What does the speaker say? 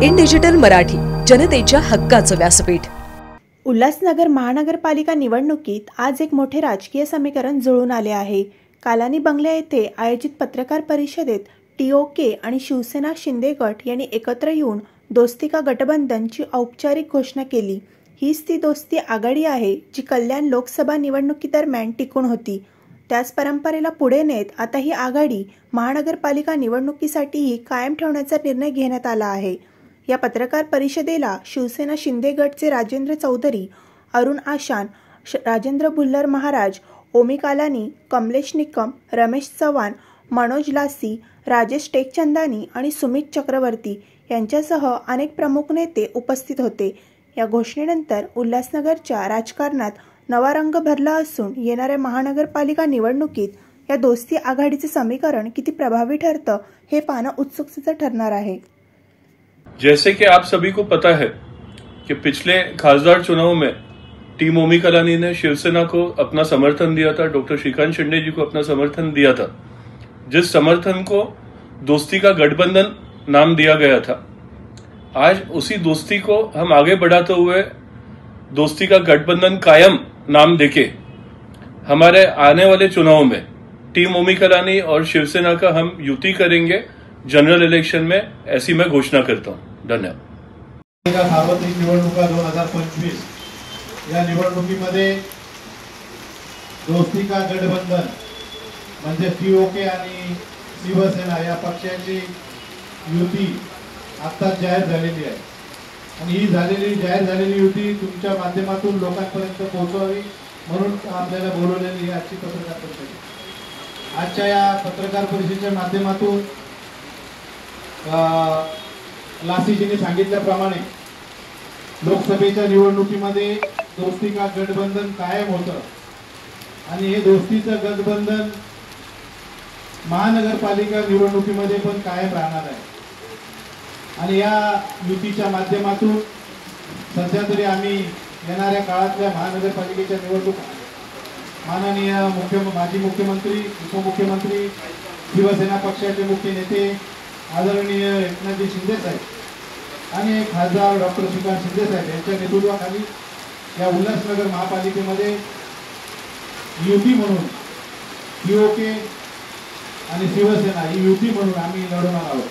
In digital Marathi, जनतेच्या हक्काचं व्यासपीठ। उल्हासनगर महानगरपालिका निवडणुकीत आज एक मोठे राजकीय समीकरण जुळून आले आहे। कालानी बंगल्या येथे आयोजित पत्रकार परिषदेत टीओके आणि शिवसेना शिंदे गट यांनी एकत्र येऊन दोस्ती का गठबंधनची औपचारिक घोषणा केली। हीच ती दोस्ती आघाडी आहे जी कल्याण लोकसभा निवडणुकीदरम्यान टिकून होती। त्याच परंपरेला पुढे नेत आता ही आघाडी महानगरपालिका निवडणुकीसाठीही कायम ठेवण्याचा निर्णय घेण्यात आला आहे। या पत्रकार परिषदेला शिवसेना शिंदे गटचे राजेंद्र चौधरी, अरुण आशान, राजेंद्र भुल्लर महाराज, ओमी कालानी, कमलेश निकम, रमेश चव्हाण, मनोज लासी, राजेश टेकचंदानी आणि सुमित चक्रवर्ती यांच्यासह अनेक प्रमुख नेते उपस्थित होते। या घोषणेनंतर उल्हासनगरच्या राजकारणात नवा रंग भरला असून येणाऱ्या महानगरपालिका निवडणुकीत या दोस्ती आघाडीचे समीकरण किती प्रभावी ठरतं हे पाहणं उत्सुकतेचं ठरणार आहे। जैसे कि आप सभी को पता है कि पिछले खासदार चुनाव में टीम ओमी कलानी ने शिवसेना को अपना समर्थन दिया था, डॉक्टर श्रीकांत शिंदे जी को अपना समर्थन दिया था, जिस समर्थन को दोस्ती का गठबंधन नाम दिया गया था। आज उसी दोस्ती को हम आगे बढ़ाते हुए दोस्ती का गठबंधन कायम नाम देके हमारे आने वाले चुनाव में टीम ओमी कलानी और शिवसेना का हम युति करेंगे जनरल इलेक्शन में, ऐसी मैं घोषणा करता हूं। धन्यवाद। सार्वत्रिक निवडणुका 2025 या निवडणुकीमध्ये दोस्ती का गठबंधन म्हणजे टीओके आणि शिवसेना या पक्षाची युती आता जाहीर झालेली आहे आणि ही जाहीर झालेली युती तुमच्या माध्यमातून लोकांपर्यंत पोहोचवावी म्हणून आपल्याला बोलवलेली आजची पत्रकार परिषद। आजच्या या पत्रकार परिषदेच्या माध्यमातून लासीजींनी सांगितल्याप्रमाणे लोकसभेच्या निवडणुकीमध्ये दोस्ती का गठबंधन कायम होतं आणि हे दोस्तीचं गठबंधन महानगरपालिका निवडणुकीमध्ये पण कायम राहणार आहे। आणि या युतीच्या माध्यमातून सध्या तरी आम्ही येणाऱ्या काळातल्या महानगरपालिकेच्या निवडणुका माननीय माजी मुख्यमंत्री, उपमुख्यमंत्री, शिवसेना पक्षाचे मुख्य नेते आदरणीय एकनाथजी शिंदे साहेब आणि खासदार डॉक्टर श्रीकांत शिंदे साहेब यांच्या नेतृत्वाखाली या उल्हासनगर महापालिकेमध्ये युती म्हणून टीओके आणि शिवसेना ही युती म्हणून आम्ही लढवणार आहोत।